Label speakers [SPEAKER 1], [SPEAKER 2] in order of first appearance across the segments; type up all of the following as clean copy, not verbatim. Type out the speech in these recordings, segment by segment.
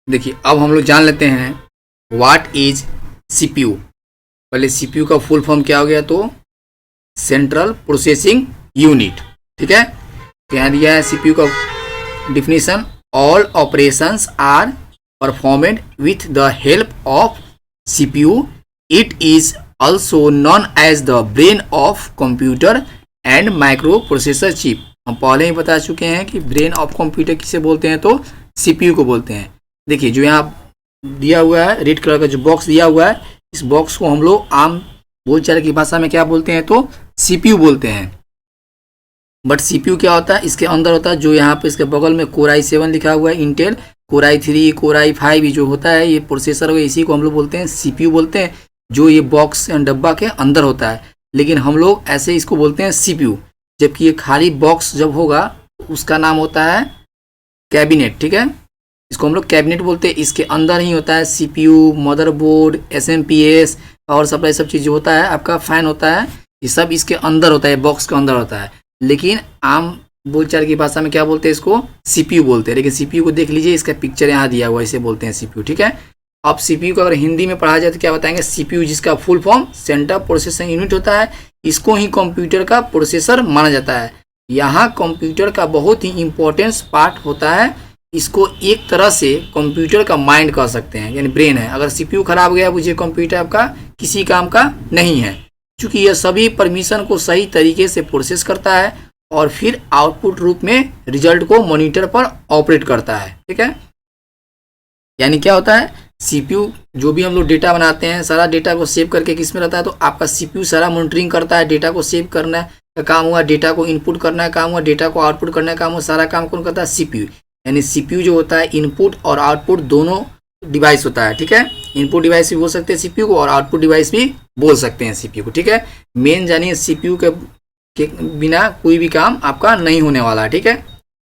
[SPEAKER 1] देखिए अब हम लोग जान लेते हैं व्हाट इज सीपीयू। पहले सीपीयू का फुल फॉर्म क्या हो गया, तो सेंट्रल प्रोसेसिंग यूनिट। ठीक है, तो यहाँ दिया है सीपीयू का definition, all operations are performed with the help of CPU. It is also known as the brain of computer and microprocessor chip. हम पहले ही बता चुके हैं कि ब्रेन ऑफ कंप्यूटर किसे बोलते हैं, तो सीपीयू को बोलते हैं। देखिए जो यहाँ दिया हुआ है रेड कलर का जो बॉक्स दिया हुआ है, इस बॉक्स को हम लोग आम बोलचाल की भाषा में क्या बोलते हैं, तो सीपीयू बोलते हैं। बट सीपीयू क्या होता है, इसके अंदर होता है जो यहाँ पे इसके बगल में कोर i7 लिखा हुआ है, Intel core i3 core i5 जो होता है ये प्रोसेसर, इसी को हम लोग बोलते हैं सीपीयू बोलते हैं, जो ये बॉक्स डब्बा के अंदर होता है। लेकिन हम लोग ऐसे इसको बोलते हैं सीपीयू, जबकि ये खाली बॉक्स जब होगा उसका नाम होता है कैबिनेट। ठीक है, इसको हम लोग कैबिनेट बोलते हैं। इसके अंदर ही होता है CPU, motherboard, SMPS, power supply, सब चीज़ जो होता है, आपका फैन होता है, ये सब इसके अंदर होता है, बॉक्स के अंदर होता है। लेकिन आम बोलचाल की भाषा में क्या बोलते हैं, इसको सीपीयू बोलते हैं। लेकिन सीपीयू को देख लीजिए, इसका पिक्चर यहाँ दिया हुआ है, इसे बोलते हैं सीपीयू। ठीक है, अब सीपीयू को अगर हिंदी में पढ़ा जाए तो क्या बताएंगे, सीपीयू जिसका full form central processing unit होता है, इसको ही कंप्यूटर का प्रोसेसर माना जाता है। यहाँ कंप्यूटर का बहुत ही इंपॉर्टेंट पार्ट होता है, इसको एक तरह से कंप्यूटर का माइंड कह सकते हैं, यानी ब्रेन है। अगर सीपीयू खराब गया, बुझिए कंप्यूटर आपका किसी काम का नहीं है, क्योंकि यह सभी परमिशन को सही तरीके से प्रोसेस करता है और फिर आउटपुट रूप में रिजल्ट को मॉनिटर पर ऑपरेट करता है। ठीक है, यानी क्या होता है, सीपीयू जो भी हम लोग डेटा बनाते हैं, सारा डेटा को सेव करके किस में रहता है, तो आपका सीपीयू सारा मॉनिटरिंग करता है। डेटा को सेव करना का काम हुआ, डेटा को इनपुट करना का काम हुआ, डेटा को आउटपुट करने का काम हुआ, सारा काम कौन करता है, सीपीयू। यानी सीपीयू जो होता है इनपुट और आउटपुट दोनों डिवाइस होता है। ठीक है, इनपुट डिवाइस भी बोल सकते हैं सीपीयू को और आउटपुट डिवाइस भी बोल सकते हैं सीपीयू को। ठीक है, मेन जानिए सीपीयू के बिना कोई भी काम आपका नहीं होने वाला है। ठीक है,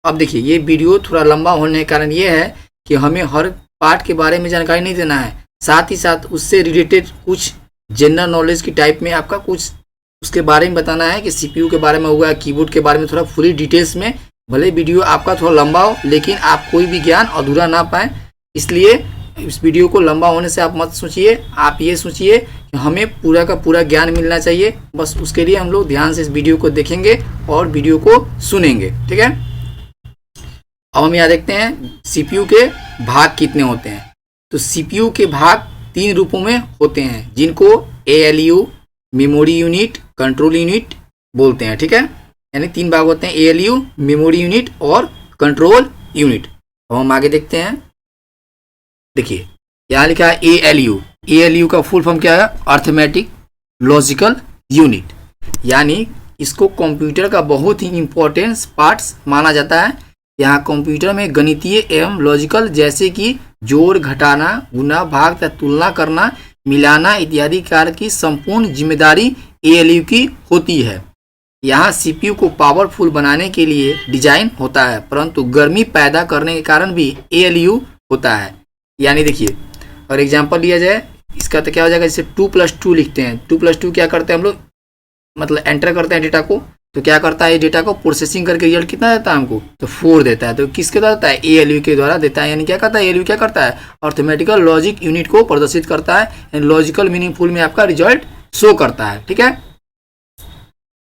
[SPEAKER 1] अब देखिए ये वीडियो थोड़ा लंबा होने का कारण ये है कि हमें हर पार्ट के बारे में जानकारी नहीं देना है, साथ ही साथ उससे रिलेटेड कुछ जनरल नॉलेज की टाइप में आपका कुछ उसके बारे में बताना है कि सीपीयू के बारे में हुआ, कीबोर्ड के बारे में थोड़ा फुली डिटेल्स में। भले वीडियो आपका थोड़ा लंबा हो, लेकिन आप कोई भी ज्ञान अधूरा ना पाएँ, इसलिए इस वीडियो को लंबा होने से आप मत सोचिए, आप ये सोचिए कि हमें पूरा का पूरा ज्ञान मिलना चाहिए। बस उसके लिए हम लोग ध्यान से इस वीडियो को देखेंगे और वीडियो को सुनेंगे। ठीक है, अब हम यहाँ देखते हैं सीपीयू के भाग कितने होते हैं। तो सीपीयू के भाग 3 रूपों में होते हैं, जिनको ALU, memory unit, control unit बोलते हैं। ठीक है, यानी 3 भाग होते हैं, एएलयू, मेमोरी यूनिट और कंट्रोल यूनिट। अब हम आगे देखते हैं। देखिए यहाँ लिखा है एएलयू। एएलयू का फुल फॉर्म क्या है, अर्थमेटिक लॉजिकल यूनिट, यानी इसको कंप्यूटर का बहुत ही इंपॉर्टेंट पार्ट्स माना जाता है। यहाँ कंप्यूटर में गणितीय एवं लॉजिकल जैसे कि जोड़, घटाना, गुना, भाग तथा तुलना करना, मिलाना इत्यादि कार्य की संपूर्ण जिम्मेदारी एएलयू की होती है। यहाँ सीपीयू को पावरफुल बनाने के लिए डिजाइन होता है, परंतु गर्मी पैदा करने के कारण भी एएलयू होता है। यानी देखिए और एग्जांपल लिया जाए इसका, तो क्या हो जाएगा, जैसे 2+2 लिखते हैं, 2+2 क्या करते हैं हम लोग, मतलब एंटर करते हैं डेटा को, तो क्या करता है ये डेटा को प्रोसेसिंग करके रिजल्ट कितना देता है हमको, तो 4 देता है। तो किसके द्वारा देता है, एएलयू के द्वारा देता है। यानी क्या करता है, एएलयू क्या करता है, अर्थमेटिकल लॉजिक यूनिट को प्रदर्शित करता है, यानी लॉजिकल मीनिंगफुल में आपका रिजल्ट शो करता है। ठीक है,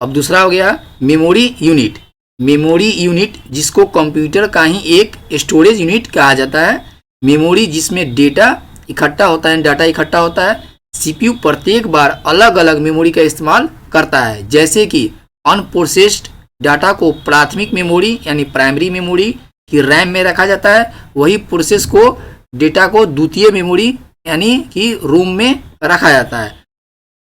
[SPEAKER 1] अब दूसरा हो गया मेमोरी यूनिट। मेमोरी यूनिट जिसको कंप्यूटर का ही एक स्टोरेज यूनिट कहा जाता है। मेमोरी जिसमें डेटा इकट्ठा होता है, डाटा इकट्ठा होता है। सीपीयू प्रत्येक बार अलग अलग मेमोरी का इस्तेमाल करता है, जैसे कि अनप्रोसेस्ड डाटा को प्राथमिक मेमोरी यानी प्राइमरी मेमोरी की रैम में रखा जाता है, वही प्रोसेस को डेटा को द्वितीय मेमोरी यानी कि रोम में रखा जाता है।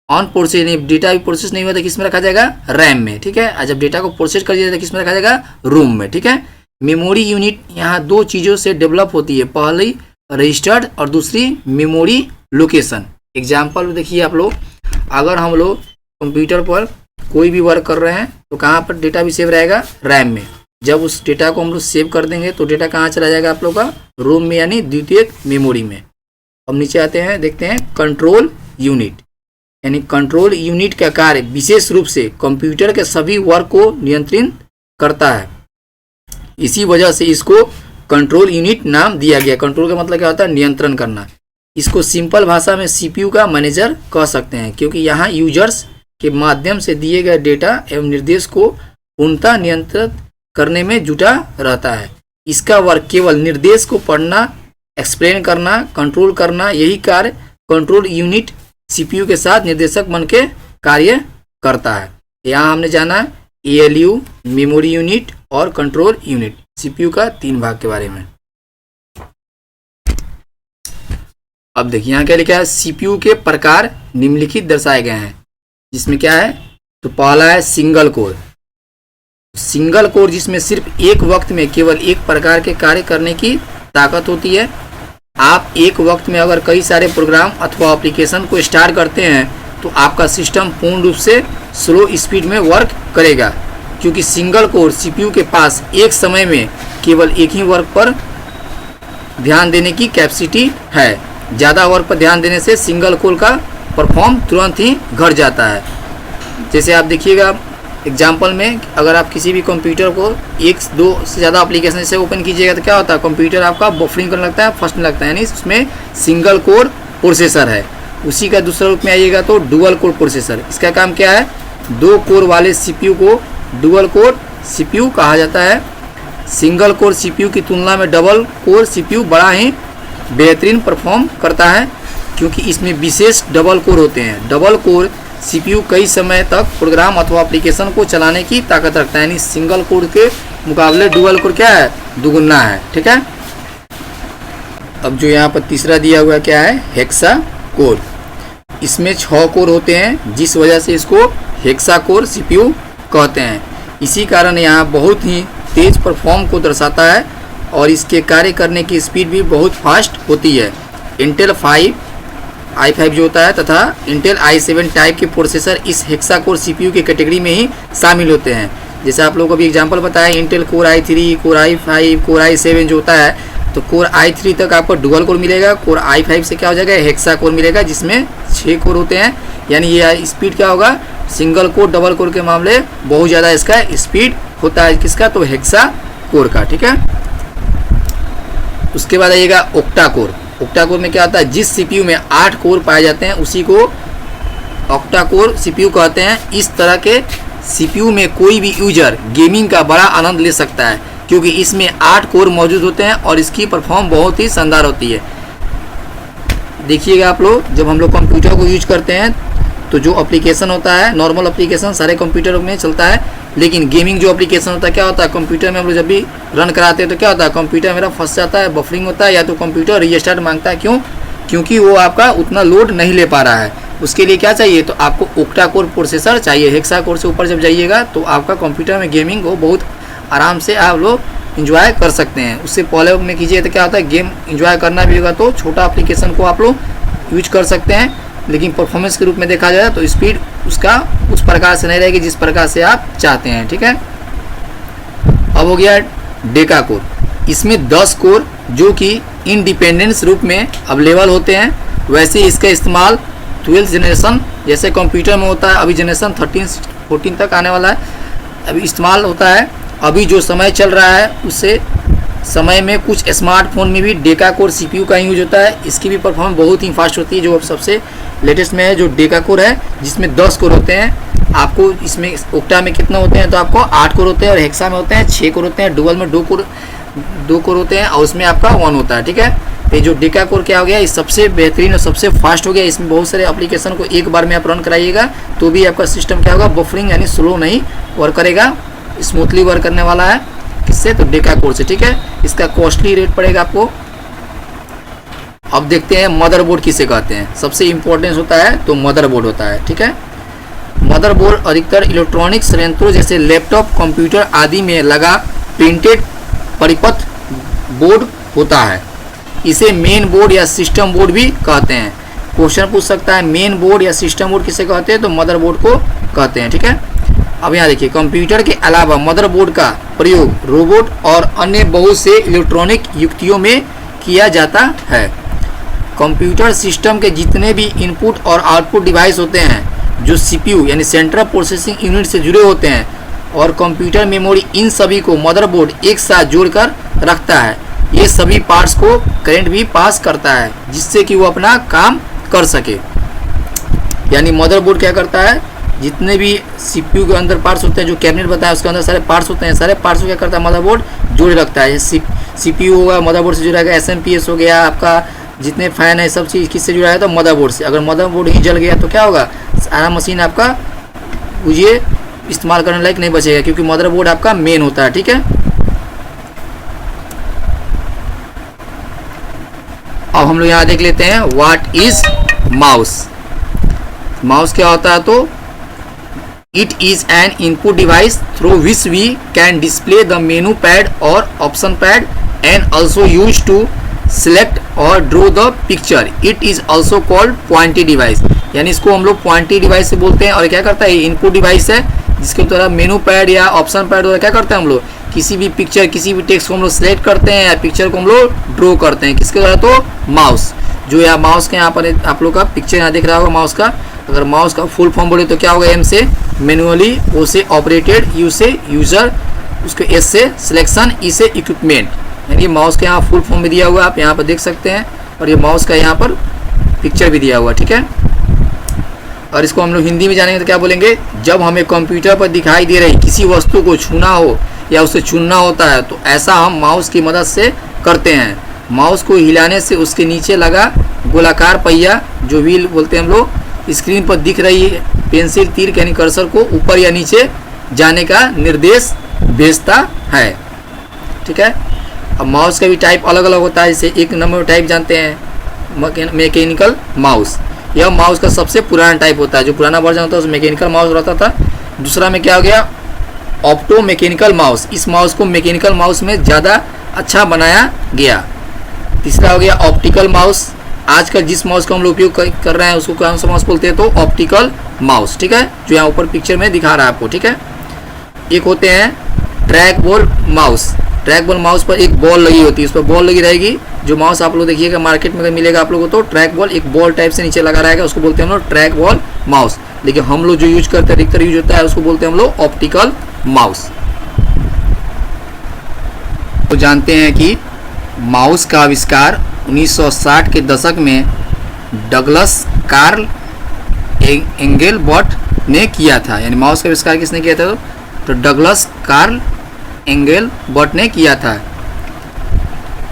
[SPEAKER 1] अनप्रोसेस डेटा भी प्रोसेस नहीं हुआ तो किस में रखा जाएगा, रैम में। ठीक है, और जब डेटा को प्रोसेस कर दिया तो किस में रखा जाएगा, रोम में। ठीक है, मेमोरी यूनिट यहाँ 2 चीज़ों से डेवलप होती है, पहली रजिस्टर्ड और दूसरी मेमोरी लोकेशन। एग्जाम्पल देखिए आप लोग, अगर हम लोग कंप्यूटर पर कोई भी वर्क कर रहे हैं तो कहाँ पर डेटा भी सेव रहेगा, रैम में। जब उस डेटा को हम लोग सेव कर देंगे तो डेटा कहाँ चला जाएगा आप लोग का, रोम में यानी द्वितीयक मेमोरी में। अब नीचे आते हैं, देखते हैं कंट्रोल यूनिट। यानी कंट्रोल यूनिट का कार्य विशेष रूप से कंप्यूटर के सभी वर्क को नियंत्रित करता है। इसी वजह से इसको कंट्रोल यूनिट नाम दिया गया। कंट्रोल का मतलब क्या होता है? नियंत्रण करना। इसको सिंपल भाषा में सीपीयू का मैनेजर कह सकते हैं, क्योंकि यहाँ यूजर्स के माध्यम से दिए गए डेटा एवं निर्देश को पूर्णतः नियंत्रित करने में जुटा रहता है। इसका वर्क केवल निर्देश को पढ़ना, एक्सप्लेन करना, कंट्रोल करना, यही कार्य कंट्रोल यूनिट सीपीयू के साथ निर्देशक बन के कार्य करता है। यहाँ हमने जाना एएलयू, मेमोरी यूनिट और कंट्रोल यूनिट, सीपीयू का 3 भाग के बारे में। अब देखिए यहाँ क्या लिखा है, सीपीयू के प्रकार निम्नलिखित दर्शाए गए हैं, जिसमें क्या है, तो पहला है सिंगल कोर। सिंगल कोर जिसमें सिर्फ एक वक्त में केवल एक प्रकार के कार्य करने की ताकत होती है। आप एक वक्त में अगर कई सारे प्रोग्राम अथवा एप्लीकेशन को स्टार्ट करते हैं तो आपका सिस्टम पूर्ण रूप से स्लो स्पीड में वर्क करेगा, क्योंकि सिंगल कोर सीपीयू के पास एक समय में केवल एक ही वर्क पर ध्यान देने की कैपेसिटी है। ज़्यादा वर्क पर ध्यान देने से सिंगल कोर का परफॉर्म तुरंत ही घट जाता है। जैसे आप देखिएगा एग्जाम्पल में, अगर आप किसी भी कंप्यूटर को 1-2 से ज़्यादा एप्लीकेशन से ओपन कीजिएगा तो क्या होता है, कंप्यूटर आपका बफरिंग करने लगता है, फर्स्ट लगता है, यानी उसमें सिंगल कोर प्रोसेसर है। उसी का दूसरा रूप में आइएगा तो डुअल कोर प्रोसेसर। इसका काम क्या है, 2 कोर वाले सीपीयू को डुअल कोर सीपीयू कहा जाता है। सिंगल कोर सीपीयू की तुलना में डबल कोर सीपीयू बड़ा ही बेहतरीन परफॉर्म करता है, क्योंकि इसमें विशेष डबल कोर होते हैं। डबल कोर सीपीयू कई समय तक प्रोग्राम अथवा एप्लीकेशन को चलाने की ताकत रखता है, यानी सिंगल कोर के मुकाबले डुअल कोर क्या है, दुगुना है। ठीक है। अब जो यहाँ पर तीसरा दिया हुआ क्या है, हेक्सा कोर। इसमें 6 कोर होते हैं, जिस वजह से इसको हेक्सा कोर सीपीयू कहते हैं। इसी कारण यहाँ बहुत ही तेज परफॉर्म को दर्शाता है और इसके कार्य करने की स्पीड भी बहुत फास्ट होती है। इंटेल i5 जो होता है तथा इंटेल i7 टाइप के प्रोसेसर इस हेक्सा कोर सीपीयू के कैटेगरी में ही शामिल होते हैं। जैसे आप लोगों को अभी एग्जांपल बताया, Intel core i3, core i5, core i7 जो होता है, तो कोर i3 तक आपको डुअल कोर मिलेगा, कोर i5 से क्या हो जाएगा, हेक्सा कोर मिलेगा, जिसमें 6 कोर होते हैं। यानी ये स्पीड क्या होगा, सिंगल कोर डबल कोर के मामले बहुत ज़्यादा इसका स्पीड होता है। किसका, तो हेक्सा कोर का। ठीक है। उसके बाद आइएगा ऑक्टा कोर। ऑक्टा कोर में क्या होता है, जिस सीपीयू में 8 कोर पाए जाते हैं उसी को ऑक्टा कोर सीपीयू कहते हैं। इस तरह के सीपीयू में कोई भी यूजर गेमिंग का बड़ा आनंद ले सकता है, क्योंकि इसमें 8 कोर मौजूद होते हैं और इसकी परफॉर्म बहुत ही शानदार होती है। देखिएगा आप लोग, जब हम लोग कंप्यूटर को यूज करते हैं तो जो एप्लीकेशन होता है, नॉर्मल एप्लीकेशन सारे कंप्यूटर में चलता है, लेकिन गेमिंग जो एप्लीकेशन होता है क्या होता है, कंप्यूटर में हम लोग जब भी रन कराते हैं तो क्या होता है, कंप्यूटर मेरा फंस जाता है, बफरिंग होता है, या तो कंप्यूटर रीस्टार्ट मांगता है। क्यों? क्योंकि वो आपका उतना लोड नहीं ले पा रहा है। उसके लिए क्या चाहिए, तो आपको ऑक्टा कोर प्रोसेसर चाहिए। हेक्सा कोर से ऊपर जब जाइएगा तो आपका कंप्यूटर में गेमिंग को बहुत आराम से आप लोग इंजॉय कर सकते हैं। उससे पहले में कीजिए तो क्या होता है, गेम इंजॉय करना भी होगा तो छोटा एप्लीकेशन को आप लोग यूज कर सकते हैं, लेकिन परफॉर्मेंस के रूप में देखा जाए तो स्पीड उसका उस प्रकार से नहीं रहेगी जिस प्रकार से आप चाहते हैं। ठीक है। अब हो गया डेका कोर। इसमें 10 कोर जो कि इंडिपेंडेंस रूप में अवेलेबल होते हैं। वैसे इसका इस्तेमाल 12th जनरेशन जैसे कंप्यूटर में होता है, अभी जनरेशन 13-14 तक आने वाला है, अभी इस्तेमाल होता है। अभी जो समय चल रहा है उससे समय में कुछ स्मार्टफोन में भी डेका कोर सीपीयू का यूज होता है। इसकी भी परफॉर्मेंस बहुत ही फास्ट होती है। जो अब सबसे लेटेस्ट में है जो डेका कोर है, जिसमें 10 कोर होते हैं। आपको इसमें ऑक्टा में कितना होते हैं, तो आपको 8 कोर होते हैं, और हेक्सा में होते हैं 6 कोर होते हैं, डुअल में 2 कोर होते हैं, और उसमें आपका 1 होता है। ठीक है। तो जो डेका कोर क्या हो गया, ये सबसे बेहतरीन और सबसे फास्ट हो गया। इसमें बहुत सारे एप्लीकेशन को एक बार में आप रन कराइएगा तो भी आपका सिस्टम क्या होगा, बफरिंग यानी स्लो नहीं वर्क करेगा, स्मूथली वर्क करने वाला है। किससे, तो डेका कोर से। ठीक है। इसका कॉस्टली रेट पड़ेगा आपको। अब देखते हैं मदरबोर्ड किसे कहते हैं। सबसे इंपॉर्टेंस होता है तो मदरबोर्ड होता है। ठीक है। मदरबोर्ड अधिकतर इलेक्ट्रॉनिक संयंत्रों जैसे लैपटॉप, कंप्यूटर आदि में लगा प्रिंटेड परिपथ बोर्ड होता है। इसे मेन बोर्ड या सिस्टम बोर्ड भी कहते हैं। क्वेश्चन पूछ सकता है मेन बोर्ड या सिस्टम बोर्ड किसे कहते हैं, तो मदरबोर्ड को कहते हैं। ठीक है। अब यहाँ देखिए, कंप्यूटर के अलावा मदरबोर्ड का प्रयोग रोबोट और अन्य बहुत से इलेक्ट्रॉनिक युक्तियों में किया जाता है। कंप्यूटर सिस्टम के जितने भी इनपुट और आउटपुट डिवाइस होते हैं जो सीपीयू यानी सेंट्रल प्रोसेसिंग यूनिट से जुड़े होते हैं, और कंप्यूटर मेमोरी, इन सभी को मदरबोर्ड एक साथ जोड़कर रखता है। ये सभी पार्ट्स को करंट भी पास करता है जिससे कि वो अपना काम कर सके। यानी मदरबोर्ड क्या करता है, जितने भी सीपीयू के अंदर पार्ट्स होते हैं, जो कैबिनेट बताया उसके अंदर सारे पार्ट्स होते हैं, सारे पार्ट्स को क्या करता है मदरबोर्ड जोड़े रखता है। सीपीयू होगा मदरबोर्ड से जुड़ा है, एसएमपीएस हो गया आपका, जितने फैन है सब चीज़ किससे जुड़ा है तो मदरबोर्ड से। अगर मदरबोर्ड ही जल गया तो क्या होगा, सारा मशीन आपका मुझे इस्तेमाल करने लायक नहीं बचेगा, क्योंकि मदरबोर्ड आपका मेन होता है। ठीक है, अब हम लोग यहाँ देख लेते हैं व्हाट इज माउस। माउस क्या होता है, तो it is an input device through which we can display the menu pad और option pad and also use to select और draw the picture. It is also called pointing device. यानी इसको हम लोग पॉइंटी डिवाइस से बोलते हैं। और क्या करता है, इनपुट डिवाइस है जिसके द्वारा मेनू पैड या ऑप्शन पैड द्वारा क्या करते हैं हम लोग, किसी भी पिक्चर किसी भी टेक्स्ट को हम लोग सिलेक्ट करते हैं या पिक्चर को हम लोग ड्रॉ करते हैं। किसके द्वारा, तो माउस। जो यहाँ माउस के यहाँ पर आप लोग का पिक्चर यहाँ दिख रहा होगा माउस का। अगर माउस का फुल फॉर्म बोले तो क्या होगा, एम से मैनुअली, ओ से ऑपरेटेड, यू से यूजर, उसके एस से सिलेक्शन, ई से इक्विपमेंट। यानी माउस के यहाँ फुल फॉर्म भी दिया हुआ है, आप यहाँ पर देख सकते हैं। और ये माउस का यहाँ पर पिक्चर भी दिया हुआ है। ठीक है, और इसको हम लोग हिंदी में जानेंगे तो क्या बोलेंगे, जब हमें कंप्यूटर पर दिखाई दे रही किसी वस्तु को छूना हो या उसे चुनना होता है तो ऐसा हम माउस की मदद से करते हैं। माउस को हिलाने से उसके नीचे लगा गोलाकार पहिया, जो व्हील बोलते हैं हम लोग, स्क्रीन पर दिख रही पेंसिल तीर यानी कर्सर को ऊपर या नीचे जाने का निर्देश भेजता है। ठीक है, अब माउस का भी टाइप अलग अलग होता है। जैसे एक नंबर टाइप जानते हैं मैकेनिकल माउस, यह माउस का सबसे पुराना टाइप होता है। जो पुराना वर्जन होता है उसमें मैकेनिकल माउस रहता था। दूसरा में क्या हो गया, ऑप्टो मैकेनिकल माउस। इस माउस को मैकेनिकल माउस में ज़्यादा अच्छा बनाया गया। तीसरा हो गया ऑप्टिकल माउस। आजकल जिस माउस का हम लोग उपयोग कर रहे हैं उसको कौन सा माउस बोलते हैं, तो ऑप्टिकल माउस। ठीक है, जो यहाँ ऊपर पिक्चर में दिखा रहा है आपको। ठीक है, एक होते हैं track ball mouse. Track ball mouse पर एक बॉल लगी होती है, उस पर बॉल लगी रहेगी। जो माउस आप लोग देखिएगा मार्केट में मिलेगा आप लोगों को, तो ट्रैक बॉल एक बॉल टाइप से नीचे लगा रहेगा, उसको बोलते हैं हम लोग ट्रैक बॉल माउस। लेकिन हम लोग जो यूज करते हैं अधिकतर यूज होता है उसको बोलते हैं हम लोग ऑप्टिकल माउस। तो जानते हैं कि माउस का आविष्कार 1960 के दशक में डगलस कार्ल एंगलबर्ट ने किया था। यानी माउस का आविष्कार किसने किया था, तो डगलस कार्ल एंगलबर्ट ने किया था।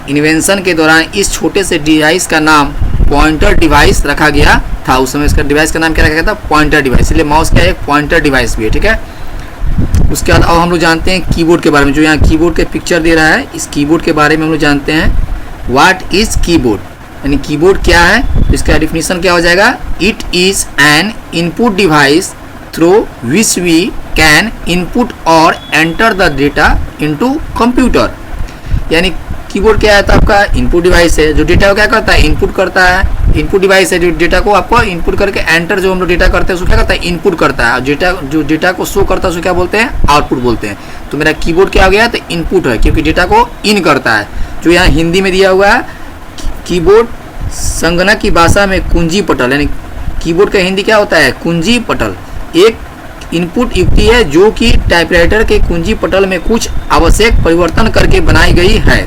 [SPEAKER 1] इन्वेंशन के दौरान इस छोटे से डिवाइस का नाम पॉइंटर डिवाइस रखा गया था। उस समय इसका डिवाइस का नाम क्या रखा गया था, पॉइंटर डिवाइस। इसलिए माउस का एक पॉइंटर डिवाइस भी है। ठीक है, उसके बाद अब हम लोग जानते हैं कीबोर्ड के बारे में। जो यहाँ कीबोर्ड के पिक्चर दे रहा है, इस कीबोर्ड के बारे में हम लोग जानते हैं। व्हाट इज कीबोर्ड, यानी कीबोर्ड क्या है, तो इसका डिफिनीशन क्या हो जाएगा, it is an input device through which we can input और enter the data into computer. यानी कीबोर्ड क्या है, तो आपका इनपुट डिवाइस है जो डेटा को क्या करता है, इनपुट करता है। इनपुट डिवाइस है जो डेटा को आपको इनपुट करके एंटर जो हम लोग डेटा करते हैं उसको क्या करता है, इनपुट करता है। और डेटा जो डेटा को शो करता है उसको क्या बोलते हैं, आउटपुट बोलते हैं। तो मेरा कीबोर्ड क्या हो गया, तो इनपुट है, क्योंकि डेटा को इन करता है। जो यहाँ हिंदी में दिया हुआ है, कीबोर्ड संगणक की भाषा में कुंजी पटल, यानी कीबोर्ड का हिंदी क्या होता है, कुंजी पटल। एक इनपुट युक्ति है जो कि टाइपराइटर के कुंजी पटल में कुछ आवश्यक परिवर्तन करके बनाई गई है।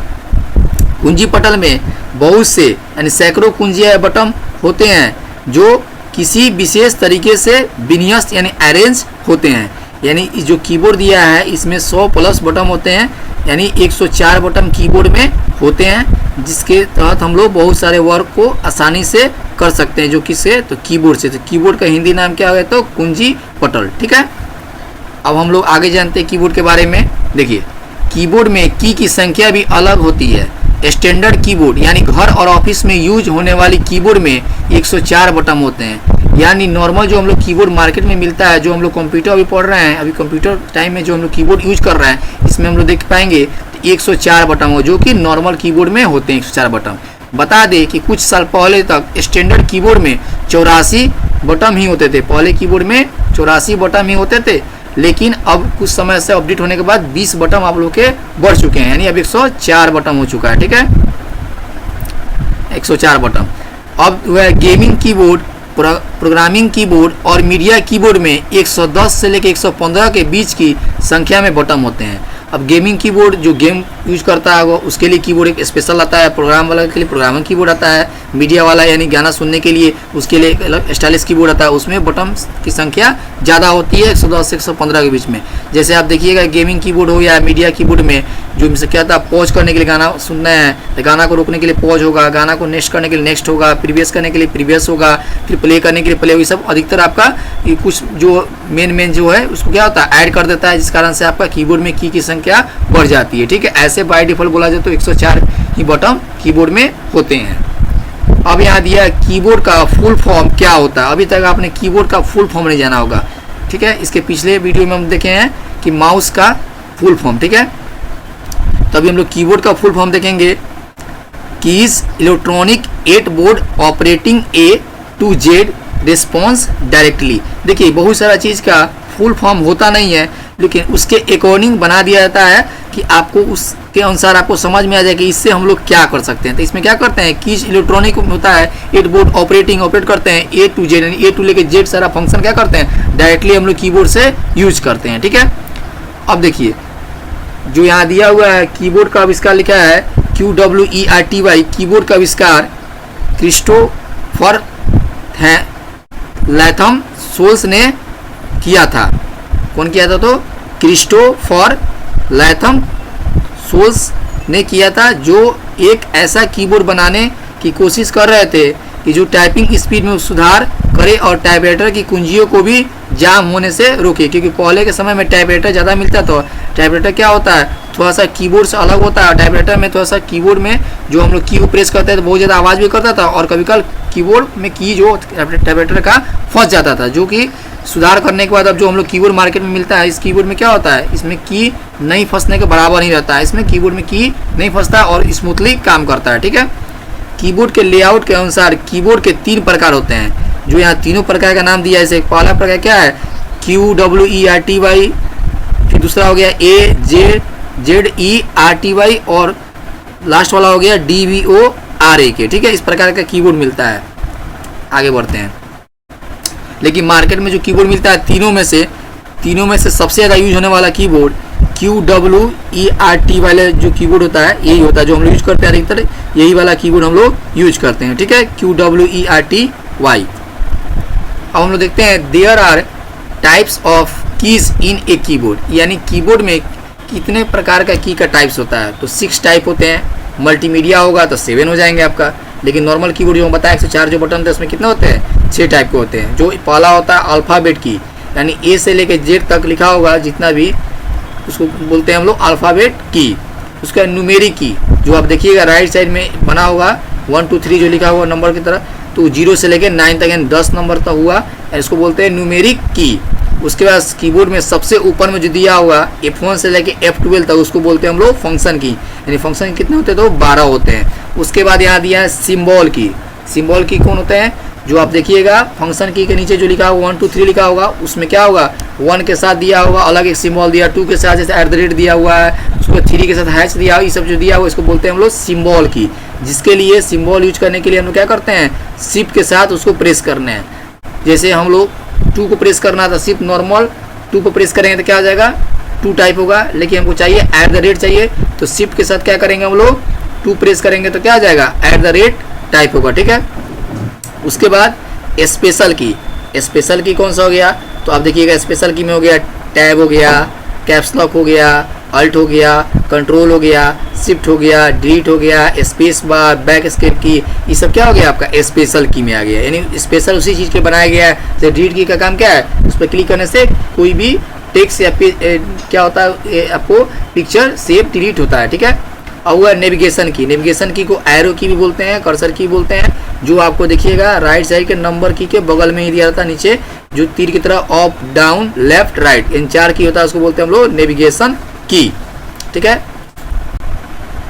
[SPEAKER 1] कुंजी पटल में बहुत से यानी सैकड़ों कुंजियां या बटन होते हैं जो किसी विशेष तरीके से विन्यस्त यानी अरेंज होते हैं। यानी जो कीबोर्ड दिया है इसमें 100 प्लस बटन होते हैं, यानी 104 बटन कीबोर्ड में होते हैं, जिसके तहत हम लोग बहुत सारे वर्क को आसानी से कर सकते हैं। जो किससे, तो कीबोर्ड से। तो कीबोर्ड का हिंदी नाम क्या है, तो कुंजी पटल। ठीक है, अब हम लोग आगे जानते हैं कीबोर्ड के बारे में। देखिए, कीबोर्ड में की संख्या भी अलग होती है। स्टैंडर्ड कीबोर्ड यानी घर और ऑफिस में यूज होने वाली कीबोर्ड में 104 बटन होते हैं। यानी नॉर्मल जो हम लोग कीबोर्ड मार्केट में मिलता है, जो हम लोग कंप्यूटर अभी पढ़ रहे हैं, अभी कंप्यूटर टाइम में जो हम लोग कीबोर्ड यूज कर रहे हैं, इसमें हम लोग देख पाएंगे 104 बटन हो, जो कि नॉर्मल कीबोर्ड में होते हैं 104 बटन। बता दें कि कुछ साल पहले तक स्टैंडर्ड कीबोर्ड में 84 बटन ही होते थे। पहले कीबोर्ड में 84 बटन ही होते थे, लेकिन अब कुछ समय से अपडेट होने के बाद 20 बटन आप लोग के बढ़ चुके हैं, यानी अब 104 बटन हो चुका है। ठीक है, 104 बटन। अब वह गेमिंग कीबोर्ड, प्रोग्रामिंग कीबोर्ड और मीडिया कीबोर्ड में 110 से लेकर 115 के बीच की संख्या में बटन होते हैं। अब गेमिंग कीबोर्ड जो गेम यूज करता है वो उसके लिए कीबोर्ड एक स्पेशल आता है, प्रोग्राम वाला के लिए प्रोग्रामिंग कीबोर्ड आता है, मीडिया वाला यानी गाना सुनने के लिए उसके लिए अलग स्टाइलिश कीबोर्ड आता है, उसमें बटन की संख्या ज़्यादा होती है 110 से 115 के बीच में। जैसे आप देखिएगा गेमिंग कीबोर्ड हो या मीडिया कीबोर्ड में जो से क्या होता है, पॉज करने के लिए गाना सुनना है तो गाना को रोकने के लिए पॉज होगा, गाना को नेक्स्ट करने के लिए नेक्स्ट होगा, प्रीवियस करने के लिए प्रीवियस होगा, फिर प्ले करने के लिए प्ले होगा। सब अधिकतर आपका ये कुछ जो मेन जो है उसको क्या होता है ऐड कर देता है, जिस कारण से आपका कीबोर्ड में की संख्या बढ़ जाती है। ठीक है, ऐसे बाय डिफॉल्ट बोला जाए तो 104 ही बटन कीबोर्ड में होते हैं। अब यहाँ दिया है कीबोर्ड का फुल फॉर्म क्या होता है। अभी तक आपने कीबोर्ड का फुल फॉर्म नहीं जाना होगा। ठीक है, इसके पिछले वीडियो में हम देखे हैं कि माउस का फुल फॉर्म। ठीक है, तो अभी हम लोग कीबोर्ड का फुल फॉर्म देखेंगे। Keys electronic 8 board operating A to Z response directly. देखिए बहुत सारा चीज़ का फुल फॉर्म होता नहीं है, लेकिन उसके अकॉर्डिंग बना दिया जाता है कि आपको उसके अनुसार आपको समझ में आ जाए कि इससे हम लोग क्या कर सकते हैं। तो इसमें क्या करते हैं, कीज इलेक्ट्रॉनिक होता है 8 बोर्ड ऑपरेट करते हैं A to Z, यानी A to लेके Z सारा फंक्शन क्या करते हैं डायरेक्टली हम लोग कीबोर्ड से यूज करते हैं। ठीक है, अब देखिए जो यहाँ दिया हुआ है कीबोर्ड का आविष्कार लिखा है QWERTY, कीबोर्ड का आविष्कार क्रिस्टोफर लैथम सोल्स ने किया था। कौन किया था, तो क्रिस्टोफर लैथम सोल्स ने किया था, जो एक ऐसा कीबोर्ड बनाने की कोशिश कर रहे थे कि जो टाइपिंग स्पीड में सुधार करे और टाइपराइटर की कुंजियों को भी जाम होने से रोके। क्योंकि पहले के समय में टाइपराइटर ज़्यादा मिलता था। टाइपराइटर क्या होता है, थोड़ा सा कीबोर्ड से अलग होता है। टाइपराइटर में थोड़ा सा कीबोर्ड में जो हम लोग की को प्रेस करते हैं तो बहुत ज़्यादा आवाज़ भी करता था, और कभी कभी कीबोर्ड में की जो टाइपराइटर का फंस जाता था, जो कि सुधार करने के बाद अब जो हम लोग कीबोर्ड मार्केट में मिलता है, इस कीबोर्ड में क्या होता है, इसमें की नहीं फंसने के बराबर नहीं रहता है। इसमें कीबोर्ड में की नहीं फंसता और स्मूथली काम करता है। ठीक है, कीबोर्ड के लेआउट के अनुसार कीबोर्ड के 3 प्रकार होते हैं, जो यहाँ तीनों प्रकार का नाम दिया है। जैसे पहला प्रकार क्या है QWERTY, फिर दूसरा हो गया AZERTY और लास्ट वाला हो गया DVORAK। ठीक है, इस प्रकार का कीबोर्ड मिलता है। आगे बढ़ते हैं। लेकिन मार्केट में जो कीबोर्ड मिलता है तीनों में से सबसे ज़्यादा यूज होने वाला कीबोर्ड QWERTY वाले जो कीबोर्ड होता है यही होता है, जो हम लोग यूज करते हैं अधिकतर यही वाला कीबोर्ड हम लोग यूज करते हैं। ठीक है, QWERTY। अब हम लोग देखते हैं there are types of keys in a keyboard, यानी कीबोर्ड में कितने प्रकार का की का टाइप्स होता है। तो 6 टाइप होते हैं। मल्टीमीडिया होगा तो 7 हो जाएंगे आपका, लेकिन नॉर्मल कीबोर्ड जो हम बताया 104 जो बटन थे उसमें कितने होते हैं, 6 टाइप के होते हैं। जो पहला होता है अल्फ़ाबेट की, यानी A से लेके Z तक लिखा होगा जितना भी, उसको बोलते हैं हम लोग अल्फ़ाबेट की। उसका न्यूमेरिक की, जो आप देखिएगा राइट साइड में बना होगा 1 2 3 जो लिखा हुआ नंबर की तरह, तो 0 से लेके 9 तक यानी 10 नंबर तक हुआ, इसको बोलते हैं न्यूमेरिक की। उसके बाद कीबोर्ड में सबसे ऊपर में जो दिया हुआ F1 से लेके F12 तक उसको बोलते हैं हम लोग फंक्शन की, यानी फंक्शन कितने होते हैं, तो 12 होते हैं। उसके बाद यहाँ दिया है सिंबल की। सिंबल की कौन होते हैं, जो आप देखिएगा फंक्शन की के नीचे जो लिखा होगा 1 2 3 लिखा होगा, उसमें क्या होगा 1 के साथ दिया होगा अलग एक सिंबल दिया, 2 के साथ जैसे @ दिया हुआ है, उसको 3 के साथ हैश दिया हुआ, ये सब जो दिया हुआ इसको बोलते हैं हम लोग सिंबल की। जिसके लिए सिंबल यूज करने के लिए हम लोग क्या करते हैं, शिफ्ट के साथ उसको प्रेस करना है। जैसे हम लोग 2 को प्रेस करना था, शिफ्ट नॉर्मल 2 को प्रेस करेंगे तो क्या हो जाएगा 2 टाइप होगा, लेकिन हमको चाहिए @ चाहिए तो शिफ्ट के साथ क्या करेंगे हम लोग 2 प्रेस करेंगे तो क्या आ जाएगा @ टाइप होगा। ठीक है, उसके बाद स्पेशल की। स्पेशल की कौन सा हो गया, तो आप देखिएगा स्पेशल की में हो गया टैब हो गया, कैप्स लॉक हो गया, अल्ट हो गया, कंट्रोल हो गया, शिफ्ट हो गया, डिलीट हो गया, स्पेस बार, बैक एस्केप की, ये सब क्या हो गया आपका स्पेशल की में आ गया। यानी स्पेशल उसी चीज़ के बनाया गया है। जैसे डिलीट की का काम क्या है, उस पर क्लिक करने से कोई भी टेक्स्ट या क्या होता है आपको पिक्चर सेव डिलीट होता है। ठीक है, और हुआ नेविगेशन की। नेविगेशन की को एरो की भी बोलते हैं, कर्सर की बोलते हैं, जो आपको देखिएगा राइट साइड के नंबर की के बगल में ही दिया जाता है, नीचे जो तीर की तरह अप डाउन लेफ्ट राइट इन 4 की होता है, उसको बोलते हैं हम लोग नेविगेशन की। ठीक है,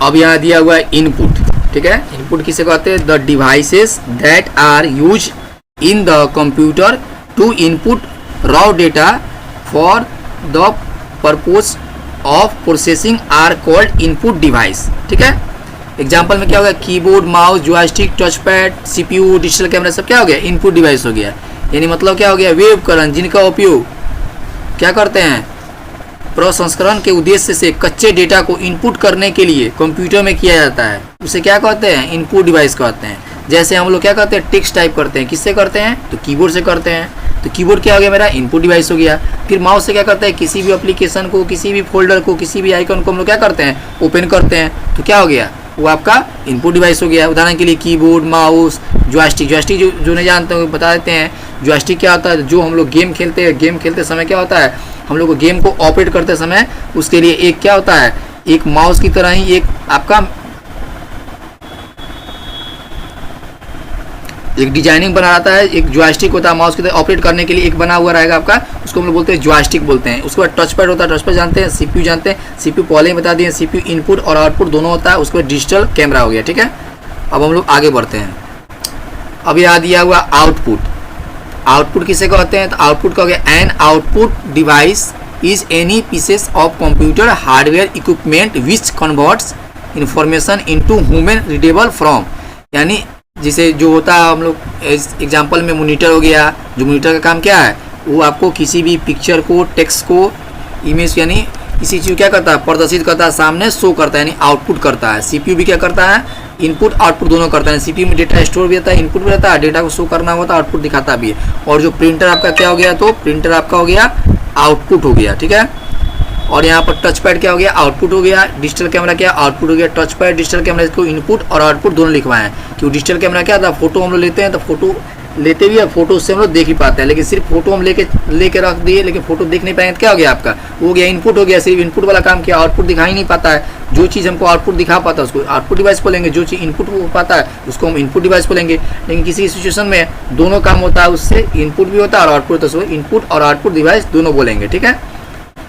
[SPEAKER 1] अब यहाँ दिया हुआ है इनपुट। ठीक है, इनपुट किसे कहते हैं, the devices that are use in the computer to input raw data for the purpose of processing are called input device. ठीक है, एग्जाम्पल में क्या होगा, keyboard, mouse, joystick, touch pad, CPU, digital camera, सब क्या हो गया इनपुट डिवाइस हो गया। यानी मतलब क्या हो गया, वे उपकरण जिनका उपयोग क्या करते हैं, प्रसंस्करण के उद्देश्य से कच्चे डेटा को इनपुट करने के लिए कंप्यूटर में किया जाता है, उसे क्या कहते हैं, इनपुट डिवाइस कहते हैं। जैसे हम लोग क्या करते हैं, टेक्स्ट टाइप करते हैं, किससे करते हैं, तो कीबोर्ड से करते हैं, तो कीबोर्ड क्या हो गया, मेरा इनपुट डिवाइस हो गया। फिर माउस से क्या करते हैं, किसी भी एप्लीकेशन को, किसी भी फोल्डर को, किसी भी आइकन को हम लोग क्या करते हैं, ओपन करते हैं, तो क्या हो गया, वो आपका इनपुट डिवाइस हो गया। उदाहरण के लिए कीबोर्ड, माउस, जॉयस्टिक। जॉयस्टिक जो नहीं जानते हो बता देते हैं, जॉयस्टिक क्या होता है, जो हम लोग गेम खेलते हैं, गेम खेलते समय क्या होता है, हम लोग को गेम को ऑपरेट करते समय उसके लिए एक क्या होता है, एक माउस की तरह ही एक आपका एक डिजाइनिंग बना रहता है, एक जॉयस्टिक होता है माउस की तरह ऑपरेट करने के लिए एक बना हुआ रहेगा आपका, उसको हम लोग बोलते हैं जॉयस्टिक बोलते हैं। उसके बाद टच पैड होता है, टच पैड जानते हैं, सीपीयू जानते हैं, सीपीयू पहले ही बता दिए, सीपीयू इनपुट और आउटपुट दोनों होता है। उसके बाद डिजिटल कैमरा हो गया, ठीक है। अब हम लोग आगे बढ़ते हैं। अब याद दिया हुआ आउटपुट। आउटपुट किसे कहते हैं, तो आउटपुट का हो गया an output device is any pieces of computer hardware equipment which converts information into human readable from, यानी जिसे जो होता है हम लोग एग्जांपल में मॉनिटर हो गया, जो मॉनिटर का काम क्या है, वो आपको किसी भी पिक्चर को, टेक्स्ट को, इमेज यानी किसी चीज़ क्या करता है, प्रदर्शित करता है, सामने शो करता है, यानी आउटपुट करता है। सीपीयू भी क्या करता है, इनपुट आउटपुट दोनों करता है। सीपीयू में डेटा स्टोर भी रहता है, इनपुट भी रहता है, डेटा को शो करना होता है, आउटपुट दिखाता भी है। और जो प्रिंटर आपका क्या हो गया, तो प्रिंटर आपका हो गया आउटपुट हो गया, ठीक है। और यहाँ पर टच पैड क्या हो गया, आउटपुट हो गया। डिजिटल कैमरा क्या, आउटपुट हो गया। टच पैड, डिजिटल कैमरा, इसको इनपुट और आउटपुट दोनों लिखवाए हैं। क्योंकि डिजिटल कैमरा क्या था, फोटो हम लोग लेते हैं, तो फोटो लेते भी है, फोटो उससे हम लोग देख ही पाते हैं, लेकिन सिर्फ फोटो हम लेके रख दिए, लेकिन फोटो देख नहीं पाएंगे, तो क्या हो गया आपका, वो हो गया इनपुट हो गया, सिर्फ इनपुट वाला काम किया, आउटपुट दिखा ही नहीं पाता है। जो चीज़ हमको आउटपुट दिखा पाता है उसको आउटपुट डिवाइस बोलेंगे, जो चीज़ इनपुट हो पाता है उसको हम इनपुट डिवाइस बोलेंगे। लेकिन किसी सिचुएशन में दोनों काम होता है, उससे इनपुट भी होता है और आउटपुट, तो इनपुट और आउटपुट डिवाइस दोनों बोलेंगे, ठीक है।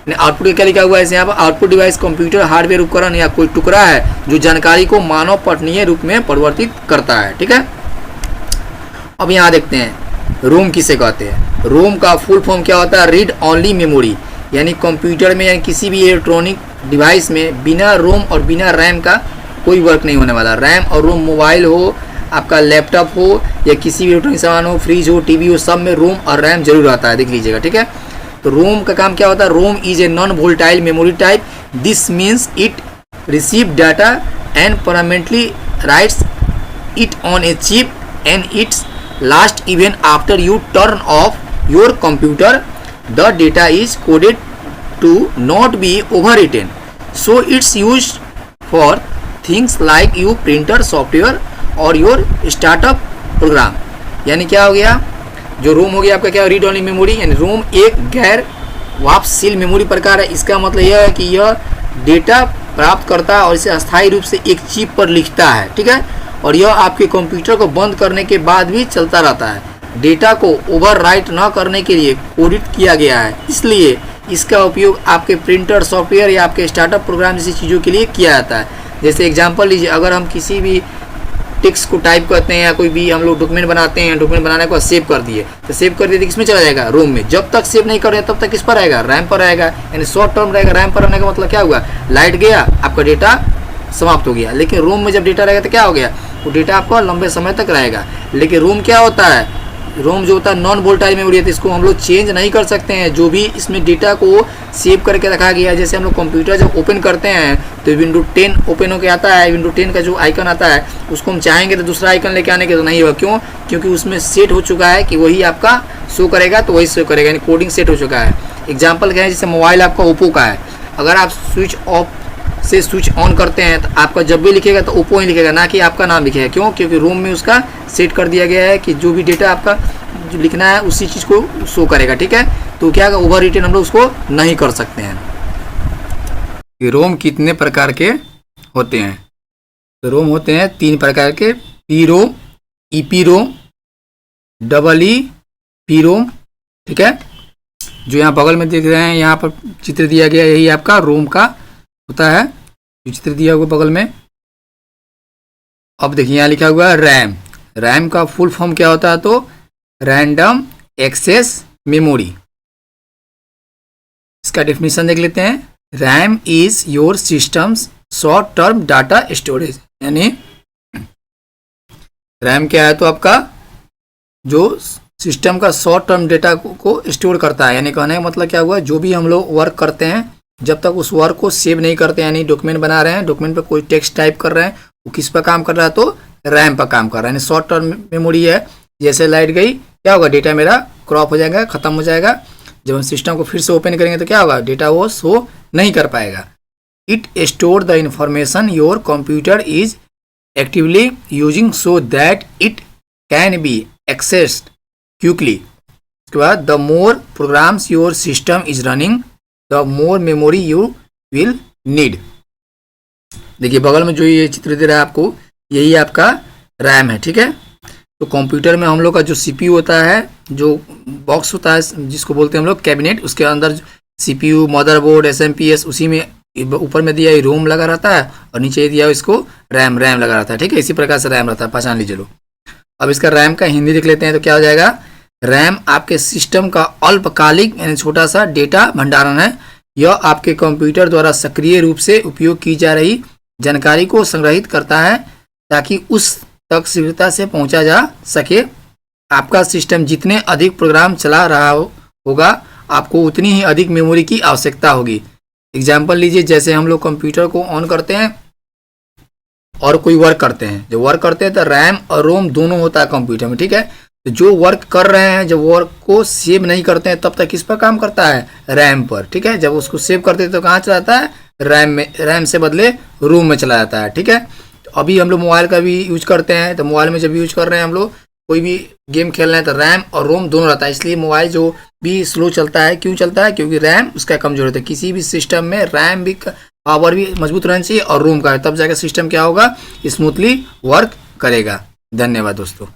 [SPEAKER 1] आउटपुट क्या लिखा हुआ है यहाँ पर, आउटपुट डिवाइस कंप्यूटर हार्डवेयर उपकरण या कोई टुकड़ा है जो जानकारी को मानव पठनीय रूप में परिवर्तित करता है, ठीक है। अब यहाँ देखते हैं रोम किसे कहते हैं। रोम का फुल फॉर्म क्या होता है, रीड ओनली मेमोरी, यानी कंप्यूटर में यानी किसी भी इलेक्ट्रॉनिक डिवाइस में बिना रोम और बिना रैम का कोई वर्क नहीं होने वाला। रैम और रोम मोबाइल हो, आपका लैपटॉप हो या किसी भी इलेक्ट्रॉनिक सामान हो, फ्रिज हो, टीवी हो, सब में रोम और रैम जरूर रहता है, देख लीजिएगा, ठीक है। तो रोम का काम क्या होता है, ROM is a non volatile memory type, this means it receive data and permanently writes it on a chip and it's last even after you turn off your computer the data is coded to not be overwritten, so it's use for things like you printer software और your startup program. यानी क्या हो गया, जो रोम हो गया आपका क्या, रीड ओनली मेमोरी, यानी रोम एक गैर वापसील मेमोरी प्रकार है। इसका मतलब यह है कि यह डेटा प्राप्त करता है और इसे अस्थायी रूप से एक चिप पर लिखता है, ठीक है। और यह आपके कंप्यूटर को बंद करने के बाद भी चलता रहता है। डेटा को ओवरराइट न करने के लिए कोडित किया गया है, इसलिए इसका उपयोग आपके प्रिंटर सॉफ्टवेयर या आपके स्टार्टअप प्रोग्राम जैसी चीज़ों के लिए किया जाता है। जैसे एग्जाम्पल लीजिए, अगर हम किसी भी टेक्स्ट को टाइप करते हैं या कोई भी हम लोग डॉक्यूमेंट बनाते हैं, डॉक्यूमेंट बनाने के बाद सेव कर दिए, तो सेव कर दिए तो किसमें चला जाएगा, रोम में। जब तक सेव नहीं कर रहे तब तक किस पर रहेगा, रैम पर रहेगा। यानी शॉर्ट टर्म रहेगा। रैम पर रहने का मतलब क्या हुआ, लाइट गया आपका डेटा समाप्त हो गया। लेकिन रोम में जब डेटा रहेगा तो क्या हो गया, वो डेटा आपका लंबे समय तक रहेगा। लेकिन रोम क्या होता है, रोम जो होता है नॉन वोलेटाइल मेमोरी है, तो इसको हम लोग चेंज नहीं कर सकते हैं। जो भी इसमें डेटा को सेव करके रखा गया है, जैसे हम लोग कंप्यूटर जब ओपन करते हैं तो विंडो 10 ओपन होकर आता है, विंडो 10 का जो आइकन आता है उसको हम चाहेंगे तो दूसरा आइकन लेके आने के तो नहीं होगा। क्यों, क्योंकि उसमें सेट हो चुका है कि वही आपका शो करेगा, तो वही शो करेगा, यानी कोडिंग सेट हो चुका है। एग्जाम्पल क्या है, जैसे मोबाइल आपका ओप्पो का है, अगर आप स्विच ऑफ से स्विच ऑन करते हैं तो आपका जब भी लिखेगा तो ओप्पो ही लिखेगा, ना कि आपका नाम लिखेगा। क्यों, क्योंकि रोम में उसका सेट कर दिया गया है कि जो भी डेटा आपका जो लिखना है उसी चीज़ को शो करेगा, ठीक है। तो क्या ओवर रिटेन हम लोग उसको नहीं कर सकते हैं। रोम कितने प्रकार के होते हैं, तो रोम होते हैं 3 प्रकार के, पी रोम, ईपी रोम, डबल ई पी रोम, ठीक है। जो यहाँ बगल में देख रहे हैं, यहाँ पर चित्र दिया गया, यही आपका रोम का होता है, जो चित्र दिया हुआ बगल में। अब देखिए यहाँ लिखा हुआ है रैम। रैम का फुल फॉर्म क्या होता है, तो रैंडम एक्सेस मेमोरी। इसका डेफिनेशन देख लेते हैं। RAM is your systems short term data storage, यानी रैम क्या है, तो आपका जो सिस्टम का शॉर्ट टर्म डेटा को स्टोर करता है। यानी कहने का मतलब क्या हुआ, जो भी हम लोग वर्क करते हैं जब तक उस वर्क को सेव नहीं करते, यानी डॉक्यूमेंट बना रहे हैं, डॉक्यूमेंट पे कोई टेक्स्ट टाइप कर रहे हैं, वो किस पर काम कर रहा है, तो रैम पर काम कर रहा है। यानी शॉर्ट टर्म मेमोरी है, जैसे लाइट गई क्या होगा, डेटा मेरा क्रॉप हो जाएगा, खत्म हो जाएगा। जब हम सिस्टम को फिर से ओपन करेंगे तो क्या होगा, डेटा वो शो नहीं कर पाएगा। It store the information your computer is actively using so that it can be accessed quickly. उसके बाद the more programs your system is running the more memory you will need. देखिए बगल में जो ये चित्र दे रहा है आपको, यही आपका रैम है, ठीक है। तो कंप्यूटर में हम लोग का जो सीपीयू होता है, जो बॉक्स होता है जिसको बोलते हैं हम लोग कैबिनेट, उसके अंदर सीपीयू, मदरबोर्ड, एसएमपीएस, उसी में ऊपर में दिया रोम लगा रहता है और नीचे दिया इसको रैम लगा रहता है, ठीक है। इसी प्रकार से रैम रहता है, पहचान लीजिए लोग। अब इसका रैम का हिंदी लिख लेते हैं तो क्या हो जाएगा, रैम आपके सिस्टम का अल्पकालिक यानी छोटा सा डेटा भंडारण है। यह आपके कंप्यूटर द्वारा सक्रिय रूप से उपयोग की जा रही जानकारी को संग्रहित करता है ताकि उस तक शीघ्रता से पहुंचा जा सके। आपका सिस्टम जितने अधिक प्रोग्राम चला रहा होगा, आपको उतनी ही अधिक मेमोरी की आवश्यकता होगी। एग्जाम्पल लीजिए, जैसे हम लोग कंप्यूटर को ऑन करते हैं और कोई वर्क करते हैं, जब वर्क करते हैं तो रैम और रोम दोनों होता है कंप्यूटर में, ठीक है। तो जो वर्क कर रहे हैं, जब वर्क को सेव नहीं करते हैं तब तक किस पर काम करता है, रैम पर, ठीक है। जब उसको सेव करते हैं तो कहाँ चला जाता है, रैम में, रैम से बदले रोम में चला जाता है, ठीक है। तो अभी हम लोग मोबाइल का भी यूज करते हैं, तो मोबाइल में जब यूज कर रहे हैं हम लोग कोई भी गेम खेल रहे हैं तो रैम और रोम दोनों रहता है, इसलिए मोबाइल जो भी स्लो चलता है, क्यों चलता है, क्योंकि रैम उसका कमजोर होता है। किसी भी सिस्टम में रैम भी पावर भी मजबूत रहना चाहिए और रोम का, तब जाकर सिस्टम क्या होगा, स्मूथली वर्क करेगा। धन्यवाद दोस्तों।